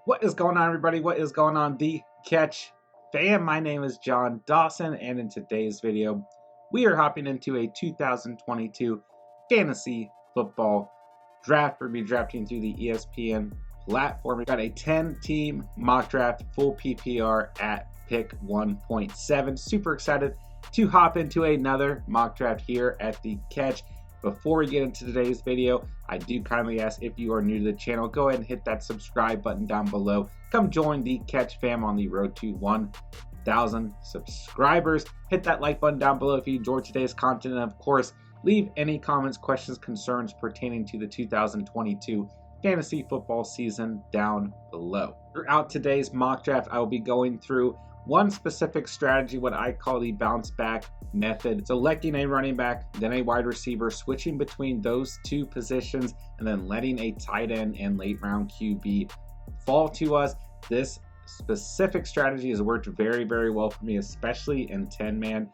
What is going on, everybody? What is going on, the Catch fam? My name is John Dawson, and in today's video, we are hopping into a 2022 fantasy football draft. We're going to be drafting through the ESPN platform. We've got a 10-team mock draft, full PPR at pick 1.7. Super excited to hop into another mock draft here at the Catch. Before we get into today's video, I do kindly ask, if you are new to the channel, go ahead and hit that subscribe button down below. Come join the Catch fam on the road to 1,000 subscribers. Hit that like button down below if you enjoyed today's content. And of course, leave any comments, questions, concerns pertaining to the 2022 fantasy football season down below. Throughout today's mock draft, I will be going through one specific strategy, what I call the bounce back method. Selecting a running back, then a wide receiver, switching between those two positions, and then letting a tight end and late round QB fall to us. This specific strategy has worked very, very well for me, especially in 10-man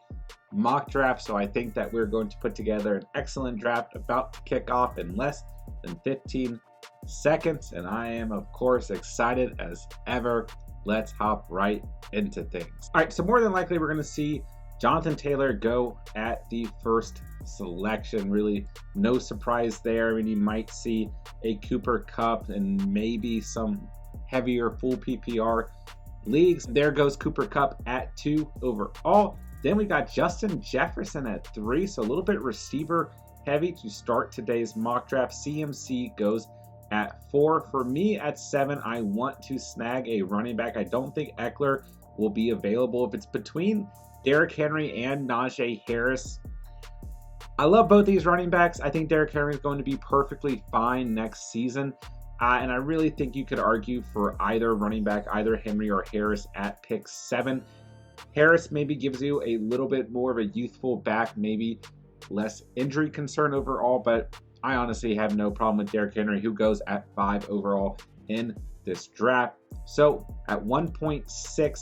mock draft. So I think that we're going to put together an excellent draft about to kick off in less than 15 seconds. And I am, of course, excited as ever. Let's hop right into things. All right, so more than likely we're going to see Jonathan Taylor go at the first selection. Really no surprise there. I mean, you might see a Cooper Kupp and maybe some heavier full PPR leagues. There goes Cooper Kupp at 2 overall. Then we got Justin Jefferson at 3, so a little bit receiver heavy to start today's mock draft. CMC goes at 4. For me at 7, I want to snag a running back. I don't think Eckler will be available. If it's between Derrick Henry and Najee Harris, I love both these running backs. I think Derrick Henry is going to be perfectly fine next season. And I really think you could argue for either running back, either Henry or Harris at pick 7. Harris maybe gives you a little bit more of a youthful back, maybe less injury concern overall, but I honestly have no problem with Derrick Henry, who goes at 5 overall in this draft. So at 1.6,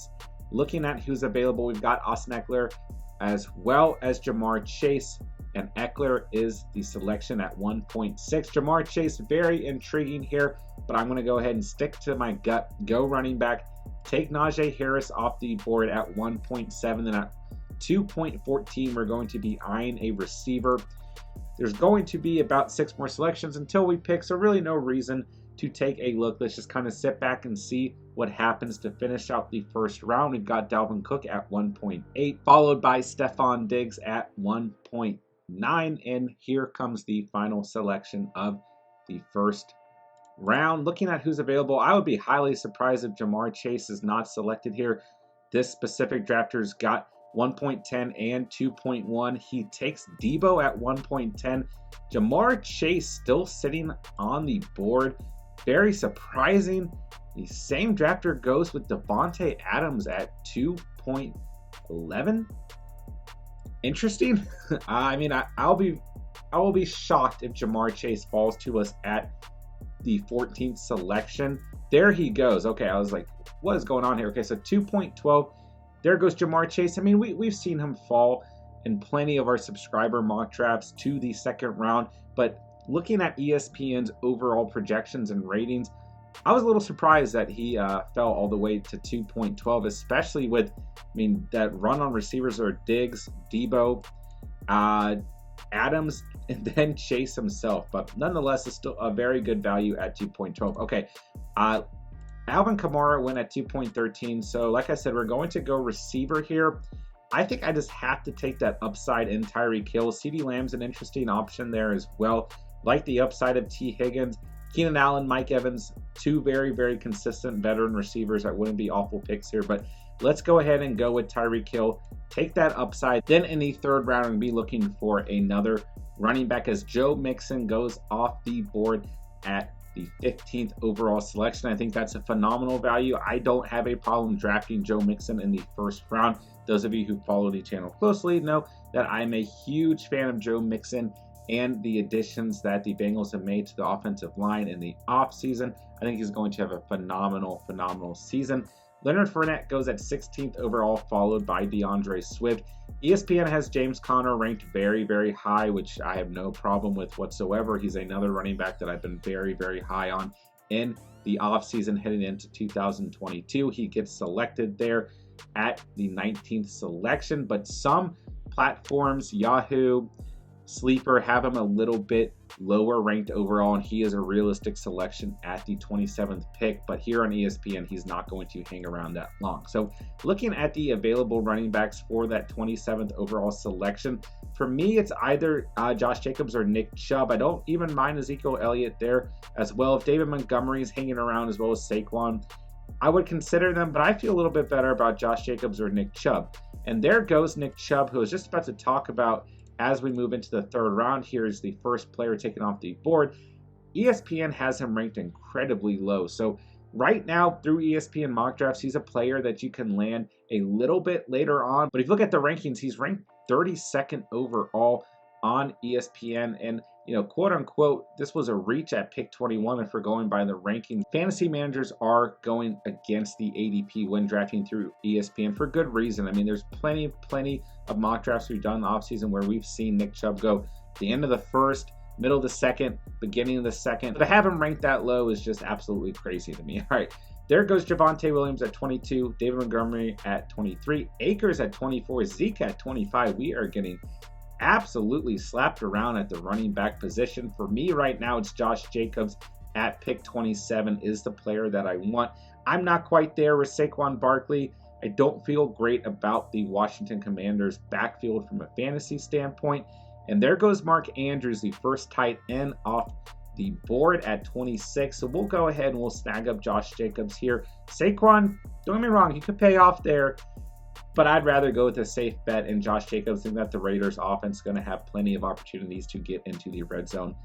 looking at who's available, we've got Austin Eckler as well as Jamar Chase, and Eckler is the selection at 1.6. Jamar Chase, very intriguing here, but I'm going to go ahead and stick to my gut. Go running back. Take Najee Harris off the board at 1.7. Then at 2.14, we're going to be eyeing a receiver. There's going to be about 6 more selections until we pick, so really no reason to take a look. Let's just kind of sit back and see what happens to finish out the first round. We've got Dalvin Cook at 1.8, followed by Stephon Diggs at 1.9, and here comes the final selection of the first round. Looking at who's available, I would be highly surprised if Jamar Chase is not selected here. This specific drafter's got 1.10 and 2.1. He takes Debo at 1.10. Jamar Chase still sitting on the board. Very surprising. The same drafter goes with Devontae Adams at 2.11. Interesting. I mean, I will be shocked if Jamar Chase falls to us at the 14th selection. There he goes. Okay, I was like, what is going on here? Okay, so 2.12. There goes Jamar Chase. I mean, we've seen him fall in plenty of our subscriber mock drafts to the second round, but looking at ESPN's overall projections and ratings, I was a little surprised that he fell all the way to 2.12, especially with, I mean, that run on receivers are Diggs, Debo, Adams, and then Chase himself. But nonetheless, it's still a very good value at 2.12. Okay, Alvin Kamara went at 2.13. So like I said, we're going to go receiver here. I think I just have to take that upside in Tyreek Hill. CeeDee Lamb's an interesting option there as well. Like the upside of T. Higgins, Keenan Allen, Mike Evans, 2 very, very consistent veteran receivers. That wouldn't be awful picks here, but let's go ahead and go with Tyreek Hill. Take that upside. Then in the third round, I'm going to be looking for another running back as Joe Mixon goes off the board at the 15th overall selection. I think that's a phenomenal value. I don't have a problem drafting Joe Mixon in the first round. Those of you who follow the channel closely know that I'm a huge fan of Joe Mixon and the additions that the Bengals have made to the offensive line in the offseason. I think he's going to have a phenomenal season. Leonard Fournette goes at 16th overall, followed by DeAndre Swift. ESPN has James Conner ranked very, very high, which I have no problem with whatsoever. He's another running back that I've been very, very high on in the offseason heading into 2022. He gets selected there at the 19th selection, but some platforms, Yahoo, Sleeper, have him a little bit lower ranked overall, and he is a realistic selection at the 27th pick. But here on ESPN, he's not going to hang around that long. So looking at the available running backs for that 27th overall selection, for me, it's either Josh Jacobs or Nick Chubb. I don't even mind Ezekiel Elliott there as well. If David Montgomery is hanging around as well as Saquon, I would consider them, but I feel a little bit better about Josh Jacobs or Nick Chubb. And there goes Nick Chubb, who I was just about to talk about as we move into the third round. Here is the first player taken off the board. ESPN has him ranked incredibly low. So right now, through ESPN mock drafts, he's a player that you can land a little bit later on. But if you look at the rankings, he's ranked 32nd overall on ESPN. And, you know, quote unquote, this was a reach at pick 21 if we're going by the rankings. Fantasy managers are going against the ADP when drafting through ESPN for good reason. I mean, there's plenty of mock drafts we've done in the offseason where we've seen Nick Chubb go the end of the first, middle of the second, beginning of the second. But to have him ranked that low is just absolutely crazy to me. All right, there goes Javonte Williams at 22, David Montgomery at 23, Akers at 24, Zeke at 25. We are getting absolutely slapped around at the running back position. For me right now, it's Josh Jacobs at pick 27 is the player that I want. I'm not quite there with Saquon Barkley. I don't feel great about the Washington Commanders backfield from a fantasy standpoint. And there goes Mark Andrews, the first tight end off the board at 26. So we'll go ahead and we'll snag up Josh Jacobs here. Saquon, don't get me wrong, he could pay off there, but I'd rather go with a safe bet in Josh Jacobs. I think that the Raiders offense is going to have plenty of opportunities to get into the red zone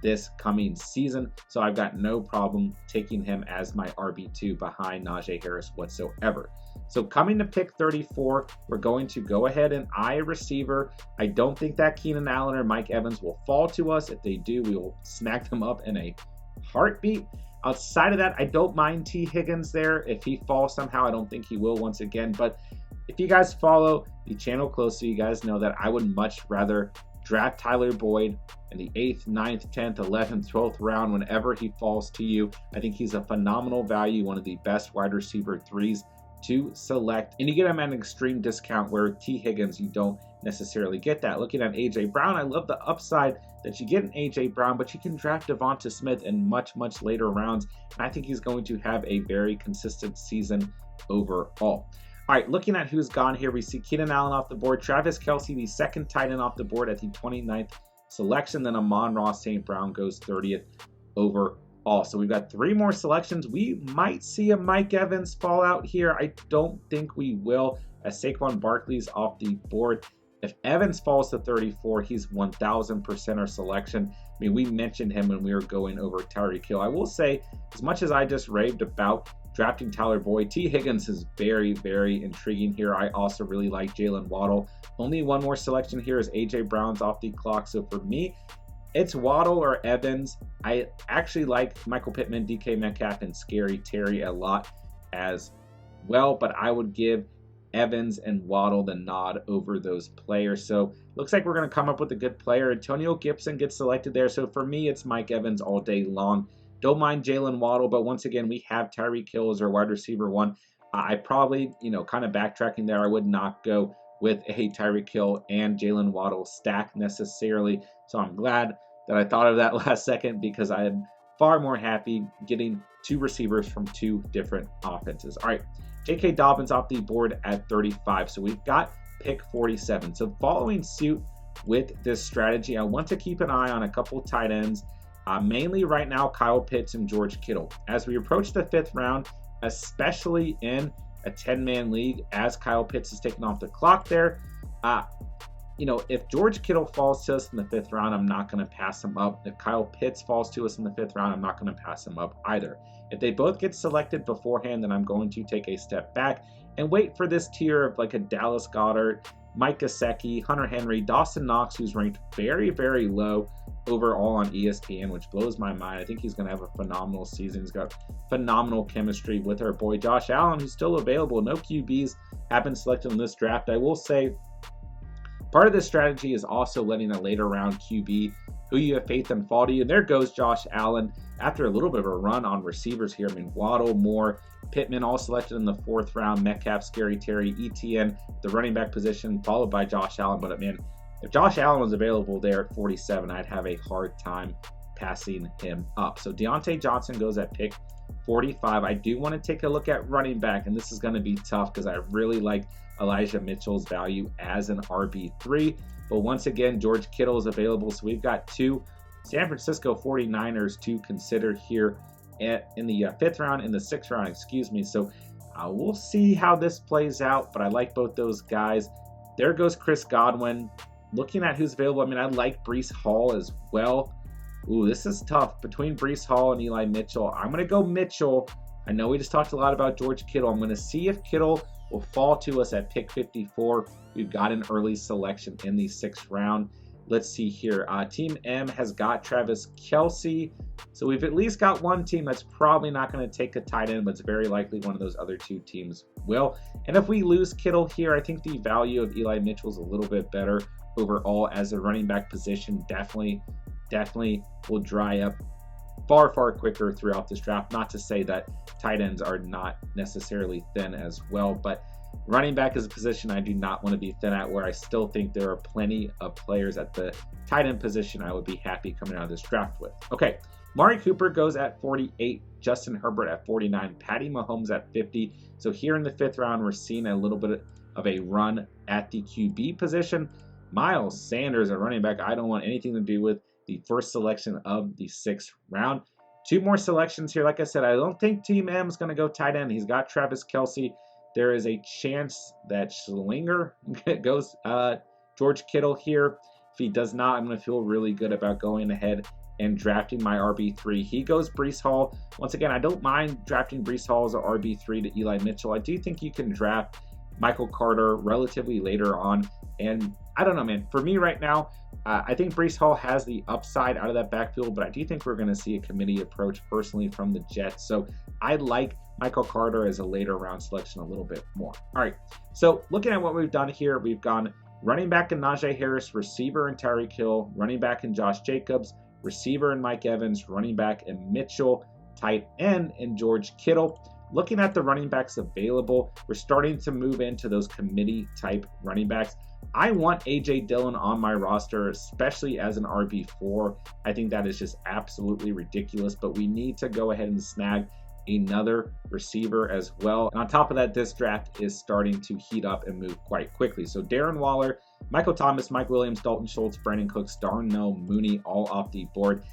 this coming season. So I've got no problem taking him as my RB2 behind Najee Harris whatsoever. So coming to pick 34, we're going to go ahead and eye a receiver. I don't think that Keenan Allen or Mike Evans will fall to us. If they do, we will smack them up in a heartbeat. Outside of that, I don't mind T. Higgins there. If he falls somehow, I don't think he will once again. But if you guys follow the channel closely, you guys know that I would much rather draft Tyler Boyd in the 8th, 9th, 10th, 11th, 12th round whenever he falls to you. I think he's a phenomenal value, one of the best wide receiver 3s to select. And you get him at an extreme discount where T. Higgins, you don't necessarily get that. Looking at A.J. Brown, I love the upside that you get in A.J. Brown, but you can draft Devonta Smith in much later rounds. And I think he's going to have a very consistent season overall. All right, looking at who's gone here, we see Keenan Allen off the board, Travis Kelce, the second tight end off the board at the 29th selection, then Amon-Ra St. Brown goes 30th overall. So we've got 3 more selections. We might see a Mike Evans fall out here. I don't think we will, as Saquon Barkley's off the board. If Evans falls to 34, he's 1,000% our selection. I mean, we mentioned him when we were going over Tyreek Hill. I will say, as much as I just raved about drafting Tyler Boyd, T. Higgins is very intriguing here. I also really like Jalen Waddle. Only one more selection here is A.J. Brown's off the clock. So for me, it's Waddle or Evans. I actually like Michael Pittman, DK Metcalf, and Scary Terry a lot as well, but I would give Evans and Waddle the nod over those players. So looks like we're going to come up with a good player. Antonio Gibson gets selected there. So for me, it's Mike Evans all day long. Don't mind Jalen Waddle, but once again, we have Tyreek Hill as our wide receiver 1. I probably, kind of backtracking there, I would not go with a Tyreek Hill and Jalen Waddle stack necessarily. So I'm glad that I thought of that last second, because I am far more happy getting 2 receivers from 2 different offenses. All right, J.K. Dobbins off the board at 35. So we've got pick 47. So following suit with this strategy, I want to keep an eye on a couple tight ends. Mainly right now, Kyle Pitts and George Kittle. As we approach the 5th round, especially in a 10-man league, as Kyle Pitts is taking off the clock there, if George Kittle falls to us in the 5th round, I'm not going to pass him up. If Kyle Pitts falls to us in the 5th round, I'm not going to pass him up either. If they both get selected beforehand, then I'm going to take a step back and wait for this tier of like a Dallas Goedert, Mike Gesicki, Hunter Henry, Dawson Knox, who's ranked very low overall on ESPN, which blows my mind. I think he's going to have a phenomenal season. He's got phenomenal chemistry with our boy Josh Allen, who's still available. No QBs have been selected in this draft. I will say part of this strategy is also letting a later round QB who you have faith in fall to you. And there goes Josh Allen after a little bit of a run on receivers here. I mean, Waddle, Moore, Pittman all selected in the 4th round. Metcalf, Scary Terry, ETN, the running back position, followed by Josh Allen. But man, if Josh Allen was available there at 47, I'd have a hard time passing him up. So Deontay Johnson goes at pick 45. I do want to take a look at running back, and this is going to be tough because I really like Elijah Mitchell's value as an RB3. But once again, George Kittle is available. So we've got 2 San Francisco 49ers to consider here in the 5th round, in the 6th round, excuse me. So we'll see how this plays out, but I like both those guys. There goes Chris Godwin. Looking at who's available, I mean, I like Breece Hall as well. Ooh, this is tough between Breece Hall and Eli Mitchell. I'm going to go Mitchell. I know we just talked a lot about George Kittle. I'm going to see if Kittle will fall to us at pick 54. We've got an early selection in the 6th round. Let's see here. Team M has got Travis Kelce. So we've at least got one team that's probably not going to take a tight end, but it's very likely one of those other 2 teams will. And if we lose Kittle here, I think the value of Eli Mitchell is a little bit better overall as a running back position. Definitely will dry up far quicker throughout this draft. Not to say that tight ends are not necessarily thin as well, but running back is a position I do not want to be thin at, where I still think there are plenty of players at the tight end position I would be happy coming out of this draft with. Okay, Mari Cooper goes at 48, Justin Herbert at 49, Patty Mahomes at 50. So here in the 5th round, we're seeing a little bit of a run at the QB position. Miles Sanders, a running back I don't want anything to do with. The first selection of the 6th round. 2 more selections here. Like I said, I don't think Team M is going to go tight end. He's got Travis Kelce. There is a chance that Schlinger goes George Kittle here. If he does not, I'm going to feel really good about going ahead and drafting my RB3. He goes Breece Hall. Once again, I don't mind drafting Breece Hall as an RB3 to Eli Mitchell. I do think you can draft Michael Carter relatively later on. And I don't know, man. For me right now, I think Breece Hall has the upside out of that backfield, but I do think we're going to see a committee approach personally from the Jets. So I like Michael Carter as a later round selection a little bit more. All right, so looking at what we've done here, we've gone running back in Najee Harris, receiver in Tyreek Hill, running back in Josh Jacobs, receiver in Mike Evans, running back in Mitchell, tight end in George Kittle. Looking at the running backs available, we're starting to move into those committee type running backs. I want A.J. Dillon on my roster, especially as an RB4. I think that is just absolutely ridiculous, but we need to go ahead and snag another receiver as well. And on top of that, this draft is starting to heat up and move quite quickly. So Darren Waller, Michael Thomas, Mike Williams, Dalton Schultz, Brandon Cooks, Darnell Mooney, all off the board.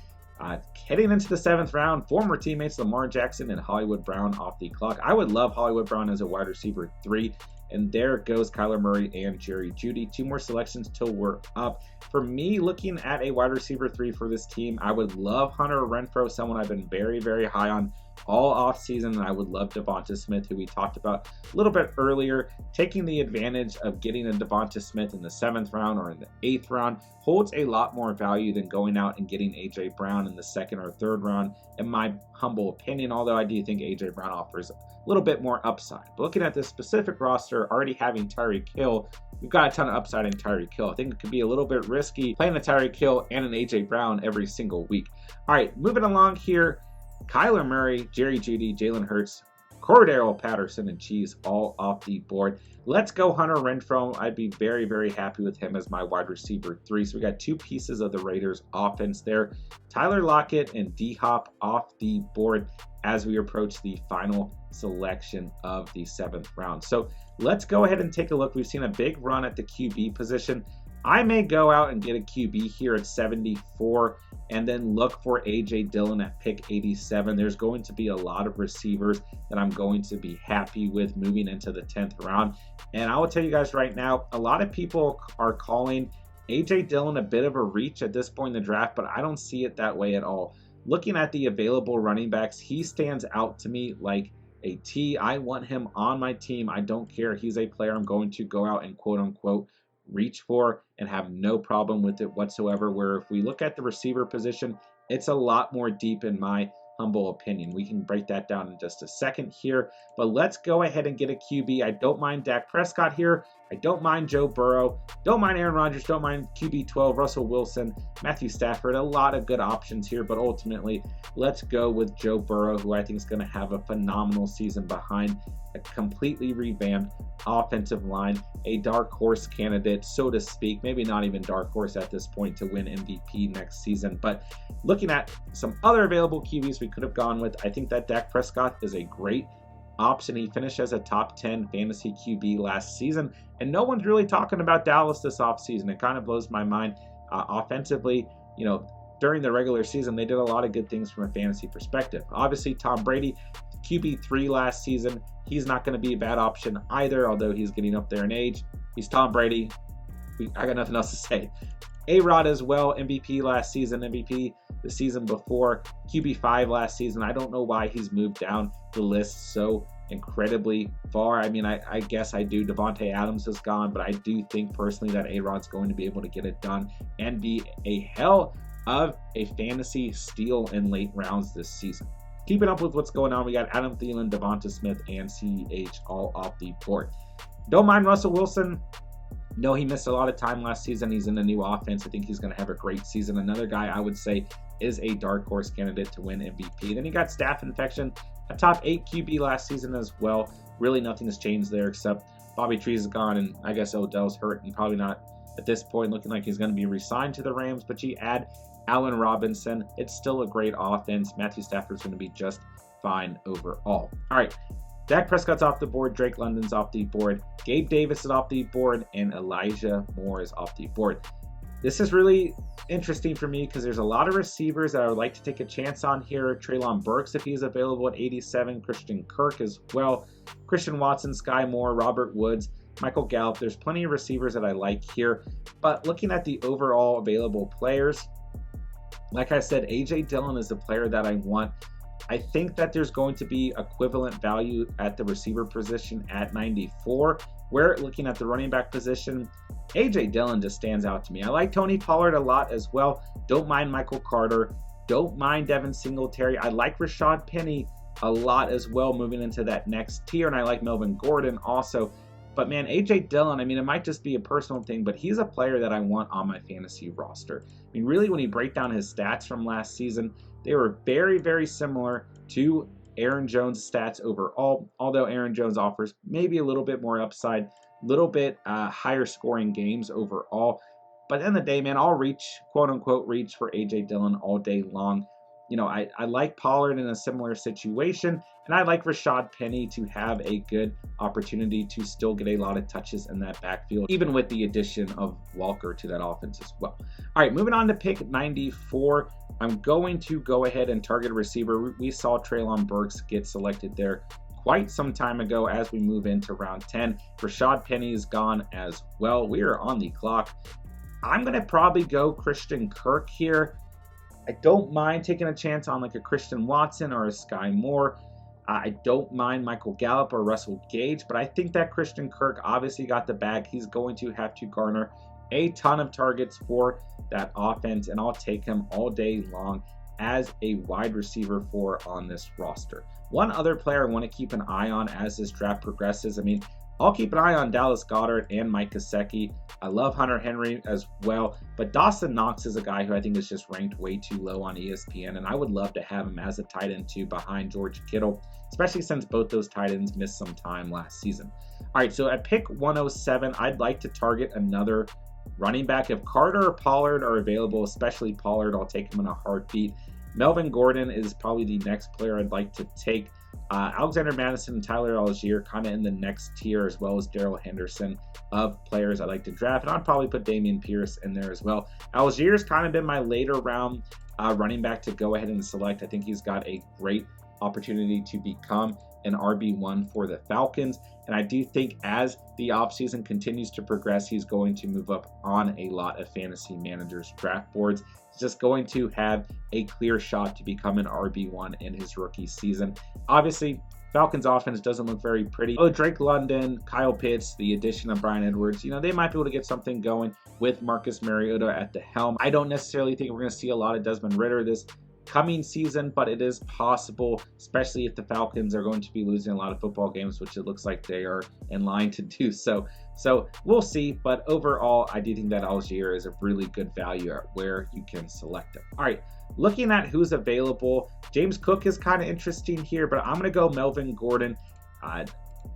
Heading into the 7th round, former teammates Lamar Jackson and Hollywood Brown off the clock. I would love Hollywood Brown as a wide receiver 3. And there goes Kyler Murray and Jerry Jeudy. 2 more selections till we're up. For me, looking at a wide receiver 3 for this team, I would love Hunter Renfrow, someone I've been very high on all offseason. And I would love Devonta Smith, who we talked about a little bit earlier. Taking the advantage of getting a Devonta Smith in the 7th round or in the 8th round holds a lot more value than going out and getting A.J. Brown in the 2nd or 3rd round, in my humble opinion, although I do think A.J. Brown offers a little bit more upside. But looking at this specific roster, already having Tyreek Hill, we've got a ton of upside in Tyreek Hill. I think it could be a little bit risky playing a Tyreek Hill and an A.J. Brown every single week. All right, moving along here, Kyler Murray, Jerry Jeudy, Jalen Hurts, Cordero Patterson, and Cheese all off the board. Let's go Hunter Renfrow. I'd be very happy with him as my wide receiver 3. So we got 2 pieces of the Raiders offense there. Tyler Lockett and D-Hop off the board as we approach the final selection of the 7th round. So let's go ahead and take a look. We've seen a big run at the QB position. I may go out and get a QB here at 74 and then look for A.J. Dillon at pick 87. There's going to be a lot of receivers that I'm going to be happy with moving into the 10th round. And I will tell you guys right now, a lot of people are calling A.J. Dillon a bit of a reach at this point in the draft, but I don't see it that way at all. Looking at the available running backs, he stands out to me like a T. I want him on my team. I don't care. He's a player I'm going to go out and quote unquote reach for and have no problem with it whatsoever. Where if we look at the receiver position, it's a lot more deep in my humble opinion. We can break that down in just a second here, but let's go ahead and get a QB. I don't mind Dak Prescott here, I don't mind Joe Burrow, don't mind Aaron Rodgers, don't mind QB12, Russell Wilson, Matthew Stafford. A lot of good options here, but ultimately, let's go with Joe Burrow, who I think is going to have a phenomenal season behind a completely revamped offensive line, a dark horse candidate, so to speak. Maybe not even dark horse at this point to win MVP next season, but looking at some other available QBs we could have gone with, I think that Dak Prescott is a great option. He finished as a top 10 fantasy QB last season, and no one's really talking about Dallas this offseason. It kind of blows my mind. Offensively, during the regular season, they did a lot of good things from a fantasy perspective. Obviously, Tom Brady, QB3 last season, he's not going to be a bad option either, although he's getting up there in age. He's Tom Brady. I got nothing else to say. A-Rod as well, MVP last season, MVP the season before, QB5 last season. I don't know why he's moved down the list so incredibly far. I mean, I guess I do. Devontae Adams is gone, but I do think personally that A-Rod's going to be able to get it done and be a hell of a fantasy steal in late rounds this season. Keeping up with what's going on, we got Adam Thielen, Devonta Smith, and CEH all off the board. Don't mind Russell Wilson. No, he missed a lot of time last season. He's in a new offense. I think he's going to have a great season. Another guy I would say is a dark horse candidate to win MVP. Then you got staph infection, a top 8 QB last season as well. Really nothing has changed there except Bobby Trees is gone, and I guess Odell's hurt and probably not at this point looking like he's going to be re-signed to the Rams. But you add Allen Robinson, it's still a great offense. Matthew Stafford's going to be just fine overall. All right, Dak Prescott's off the board, Drake London's off the board, Gabe Davis is off the board, and Elijah Moore is off the board. This is really interesting for me because there's a lot of receivers that I would like to take a chance on here. Treylon Burks, if he's available at 87, Christian Kirk as well, Christian Watson, Sky Moore, Robert Woods, Michael Gallup. There's plenty of receivers that I like here, but looking at the overall available players, like I said, A.J. Dillon is the player that I want. I think that there's going to be equivalent value at the receiver position at 94, where looking at the running back position, A.J. Dillon just stands out to me. I like Tony Pollard a lot as well. Don't mind Michael Carter. Don't mind Devin Singletary. I like Rashad Penny a lot as well moving into that next tier, and I like Melvin Gordon also. But man, A.J. Dillon, I mean, it might just be a personal thing, but he's a player that I want on my fantasy roster. I mean, really, when you break down his stats from last season, they were very, very similar to Aaron Jones' stats overall, although Aaron Jones offers maybe a little bit more upside, little bit higher scoring games overall. But at the end of the day, man, I'll reach, quote unquote, reach for A.J. Dillon all day long. I like Pollard in a similar situation, and I like Rashad Penny to have a good opportunity to still get a lot of touches in that backfield, even with the addition of Walker to that offense as well. All right, moving on to pick 94. I'm going to go ahead and target a receiver. We saw Treylon Burks get selected there quite some time ago. As we move into round 10, Rashad Penny is gone as well. We are on the clock. I'm going to probably go Christian Kirk here. I don't mind taking a chance on like a Christian Watson or a Sky Moore. I don't mind Michael Gallup or Russell Gage, but I think that Christian Kirk obviously got the bag. He's going to have to garner a ton of targets for that offense, and I'll take him all day long as a wide receiver 4 on this roster. One other player I want to keep an eye on as this draft progresses. I mean, I'll keep an eye on Dallas Goedert and Mike Gesicki. I love Hunter Henry as well, but Dawson Knox is a guy who I think is just ranked way too low on ESPN, and I would love to have him as a tight end too behind George Kittle, especially since both those tight ends missed some time last season. All right, so at pick 107, I'd like to target another running back. If Carter or Pollard are available, especially Pollard, I'll take him in a heartbeat. Melvin Gordon is probably the next player I'd like to take. Alexander Madison and Tyler Algiere kind of in the next tier, as well as Darrell Henderson of players I like to draft. And I'd probably put Dameon Pierce in there as well. Algiere's kind of been my later round running back to go ahead and select. I think he's got a great opportunity to become an RB1 for the Falcons. And I do think as the offseason continues to progress, he's going to move up on a lot of fantasy managers' draft boards. He's just going to have a clear shot to become an RB1 in his rookie season. Obviously, Falcons offense doesn't look very pretty. Oh, Drake London, Kyle Pitts, the addition of Bryan Edwards, they might be able to get something going with Marcus Mariota at the helm. I don't necessarily think we're going to see a lot of Desmond Ridder this coming season, but it is possible, especially if the Falcons are going to be losing a lot of football games, which it looks like they are in line to do so. So we'll see, but overall, I do think that Algiere is a really good value at where you can select him. All right, looking at who's available, James Cook is kind of interesting here, but I'm going to go Melvin Gordon.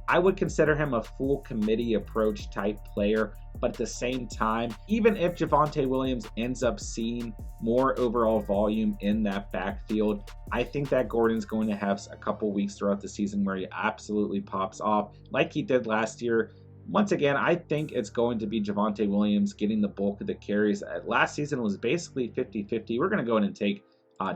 I would consider him a full committee approach type player, but at the same time, even if Javonte Williams ends up seeing more overall volume in that backfield, I think that Gordon's going to have a couple weeks throughout the season where he absolutely pops off like he did last year. Once again, I think it's going to be Javonte Williams getting the bulk of the carries. Last season was basically 50-50. We're going to go in and take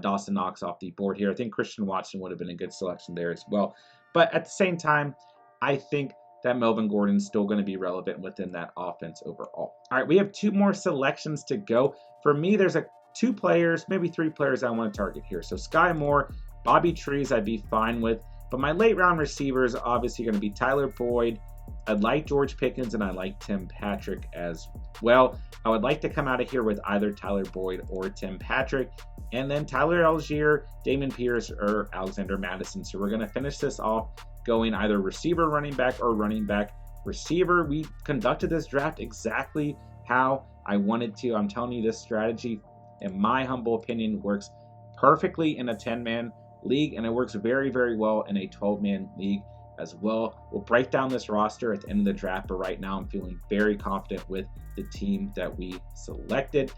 Dawson Knox off the board here. I think Christian Watson would have been a good selection there as well. But at the same time, I think that Melvin Gordon's still going to be relevant within that offense overall. All right, we have 2 more selections to go. For me, there's 2 players, maybe 3 players I want to target here. So Sky Moore, Bobby Trees I'd be fine with. But my late round receivers are obviously going to be Tyler Boyd. I like George Pickens, and I like Tim Patrick as well. I would like to come out of here with either Tyler Boyd or Tim Patrick, and then Tyler Algiere, Damon Pierce, or Alexander Madison. So we're going to finish this off going either receiver, running back, or running back, receiver. We conducted this draft exactly how I wanted to. I'm telling you, this strategy, in my humble opinion, works perfectly in a 10-man league, and it works very, very well in a 12-man league as well. We'll break down this roster at the end of the draft, but right now I'm feeling very confident with the team that we selected.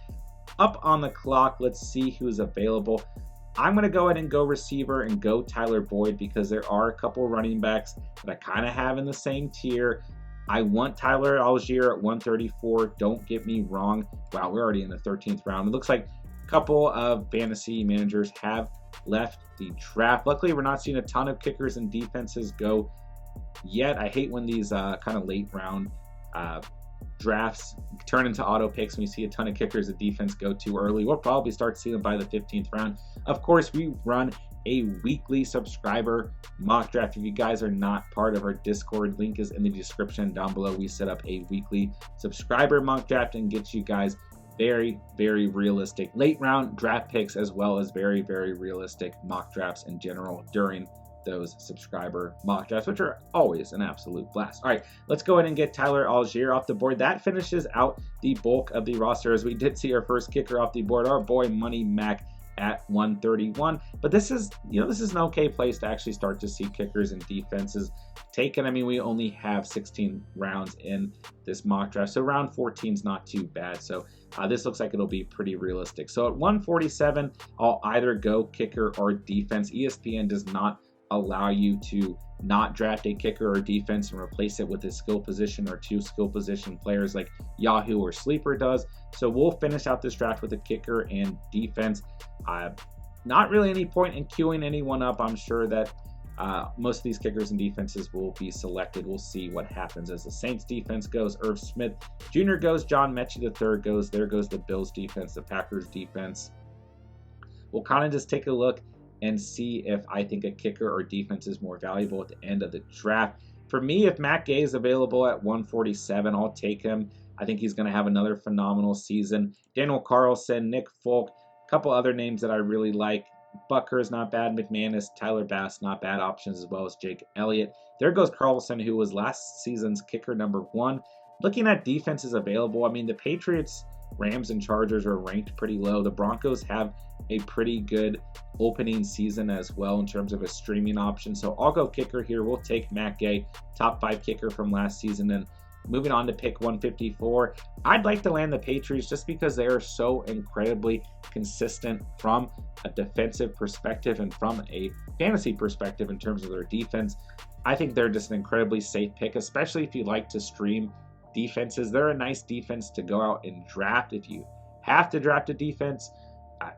Up on the clock, let's see who's available. I'm going to go ahead and go receiver and go Tyler Boyd because there are a couple running backs that I kind of have in the same tier. I want Tyler Algiere at 134. Don't get me wrong. Wow, we're already in the 13th round. It looks like a couple of fantasy managers have left the draft. Luckily, we're not seeing a ton of kickers and defenses go yet. I hate when these kind of late round drafts turn into auto picks when we see a ton of kickers and defense go too early. We'll probably start seeing them by the 15th round. Of course, we run a weekly subscriber mock draft. If you guys are not part of our Discord, link is in the description down below. We set up a weekly subscriber mock draft and get you guys very, very realistic late round draft picks, as well as very, very realistic mock drafts in general during those subscriber mock drafts, which are always an absolute blast. All right, let's go ahead and get Tyler Algiere off the board. That finishes out the bulk of the roster, as we did see our first kicker off the board, our boy Money Mac at 131. But this is, this is an okay place to actually start to see kickers and defenses taken. I mean, we only have 16 rounds in this mock draft, so round 14 is not too bad. So this looks like it'll be pretty realistic. So at 147, I'll either go kicker or defense. ESPN does not allow you to not draft a kicker or defense and replace it with a skill position or 2 skill position players like Yahoo or Sleeper does. So we'll finish out this draft with a kicker and defense. Not really any point in queuing anyone up. I'm sure that most of these kickers and defenses will be selected. We'll see what happens as the Saints defense goes. Irv Smith Jr. goes. John Mechie III goes. There goes the Bills defense, the Packers defense. We'll kind of just take a look and see if I think a kicker or defense is more valuable at the end of the draft. For me, if Matt Gay is available at 147, I'll take him. I think he's going to have another phenomenal season. Daniel Carlson, Nick Folk, a couple other names that I really like. Bucker is not bad. McManus, Tyler Bass, not bad options, as well as Jake Elliott. There goes Carlson, who was last season's kicker #1. Looking at defenses available, I mean, the Patriots, Rams, and Chargers are ranked pretty low. The Broncos have a pretty good opening season as well in terms of a streaming option. So I'll go kicker here. We'll take Matt Gay, top 5 kicker from last season. And moving on to pick 154, I'd like to land the Patriots just because they are so incredibly consistent from a defensive perspective and from a fantasy perspective in terms of their defense. I think they're just an incredibly safe pick, especially if you like to stream defenses. They're a nice defense to go out and draft if you have to draft a defense.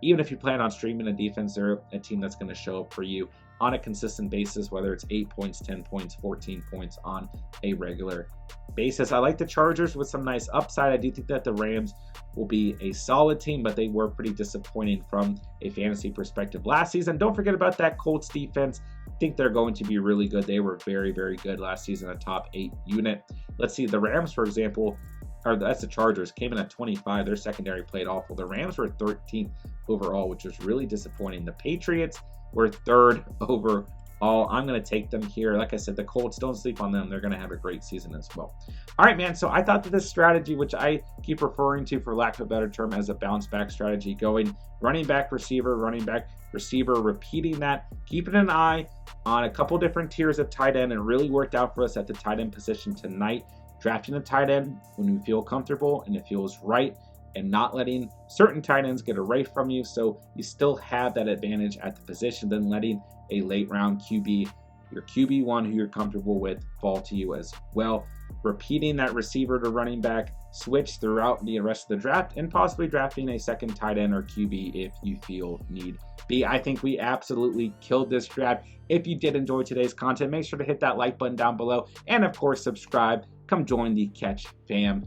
Even if you plan on streaming a defense, they're a team that's going to show up for you on a consistent basis, whether it's 8 points, 10 points, 14 points on a regular basis. I like the Chargers with some nice upside. I do think that the Rams will be a solid team, but they were pretty disappointing from a fantasy perspective last season. Don't forget about that Colts defense. I think they're going to be really good. They were very, very good last season, a top 8 unit. Let's see, the Rams, for example, or that's the Chargers, came in at 25. Their secondary played awful. The Rams were 13th overall, which was really disappointing. The Patriots were 3rd overall. I'm going to take them here. Like I said, the Colts, don't sleep on them. They're going to have a great season as well. All right, man. So I thought that this strategy, which I keep referring to, for lack of a better term, as a bounce back strategy, going running back, receiver, repeating that, keeping an eye on a couple different tiers of tight end, and really worked out for us at the tight end position tonight. Drafting a tight end when you feel comfortable and it feels right, and not letting certain tight ends get away from you, so you still have that advantage at the position, then letting a late round QB, your QB1 who you're comfortable with, fall to you as well. Repeating that receiver to running back switch throughout the rest of the draft, and possibly drafting a second tight end or QB if you feel need be. I think we absolutely killed this draft. If you did enjoy today's content, make sure to hit that like button down below, and of course subscribe. Come join the Catch fam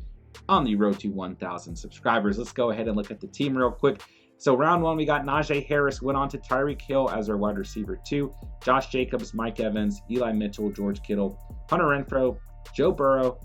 on the road to 1,000 subscribers. Let's go ahead and look at the team real quick. So round 1, we got Najee Harris, went on to Tyreek Hill as our wide receiver 2, Josh Jacobs, Mike Evans, Eli Mitchell, George Kittle, Hunter Renfrow, Joe Burrow,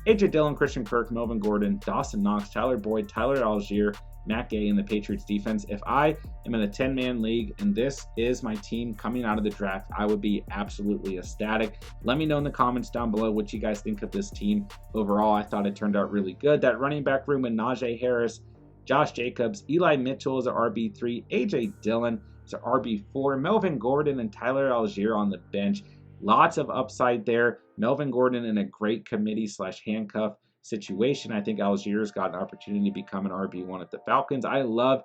AJ Dillon, Christian Kirk, Melvin Gordon, Dawson Knox, Tyler Boyd, Tyler Algiere, Matt Gay in the Patriots defense. If I am in a 10-man league and this is my team coming out of the draft, I would be absolutely ecstatic. Let me know in the comments down below what you guys think of this team overall. I thought it turned out really good. That running back room with Najee Harris, Josh Jacobs, Eli Mitchell is an RB3, AJ Dillon is an RB4, Melvin Gordon and Tyler Algiere on the bench. Lots of upside there. Melvin Gordon in a great committee/handcuff situation. I think Algiere's got an opportunity to become an RB1 at the Falcons. I love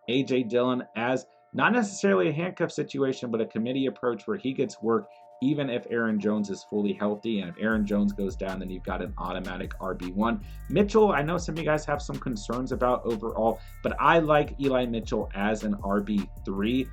AJ Dillon as not necessarily a handcuff situation, but a committee approach where he gets work even if Aaron Jones is fully healthy. And if Aaron Jones goes down, then you've got an automatic RB1. Mitchell, I know some of you guys have some concerns about overall, but I like Eli Mitchell as an RB3.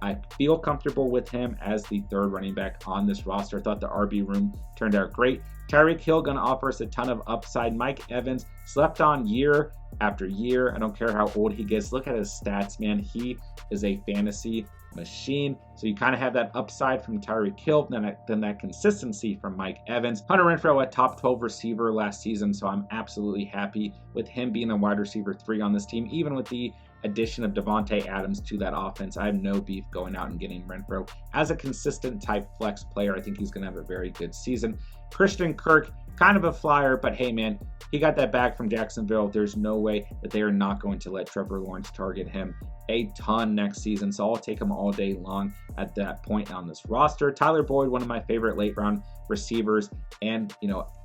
I feel comfortable with him as the 3rd running back on this roster. Thought the RB room turned out great. Tyreek Hill going to offer us a ton of upside. Mike Evans slept on year after year. I don't care how old he gets. Look at his stats, man. He is a fantasy machine. So you kind of have that upside from Tyreek Hill, then that consistency from Mike Evans. Hunter Renfrow, a top 12 receiver last season, so I'm absolutely happy with him being a wide receiver 3 on this team, even with the addition of Devontae Adams to that offense. I have no beef going out and getting Renfrow as a consistent type flex player. I think he's going to have a very good season. Christian Kirk, kind of a flyer, but hey, man, he got that back from Jacksonville. There's no way that they are not going to let Trevor Lawrence target him a ton next season, so I'll take him all day long at that point on this roster. Tyler Boyd, one of my favorite late round receivers, and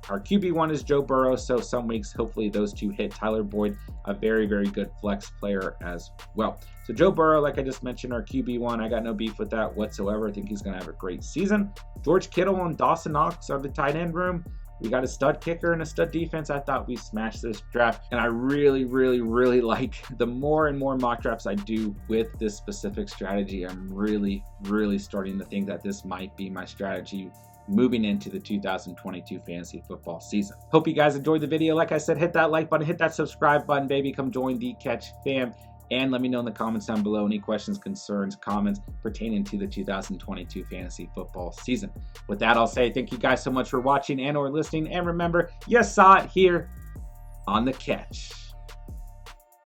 our QB1 is Joe Burrow, so some weeks hopefully those two hit. Tyler Boyd, a very, very good flex player as well. So Joe Burrow, like I just mentioned, our QB1, I got no beef with that whatsoever. I think he's going to have a great season. George Kittle and Dawson Knox are the tight end room. We got a stud kicker and a stud defense. I thought we smashed this draft, and I really, really, really like the more and more mock drafts I do with this specific strategy. I'm really, really starting to think that this might be my strategy moving into the 2022 fantasy football season. Hope you guys enjoyed the video. Like I said, hit that like button, hit that subscribe button, baby. Come join the Catch fam. And let me know in the comments down below any questions, concerns, comments pertaining to the 2022 fantasy football season. With that, I'll say thank you guys so much for watching and or listening. And remember, you saw it here on the Catch.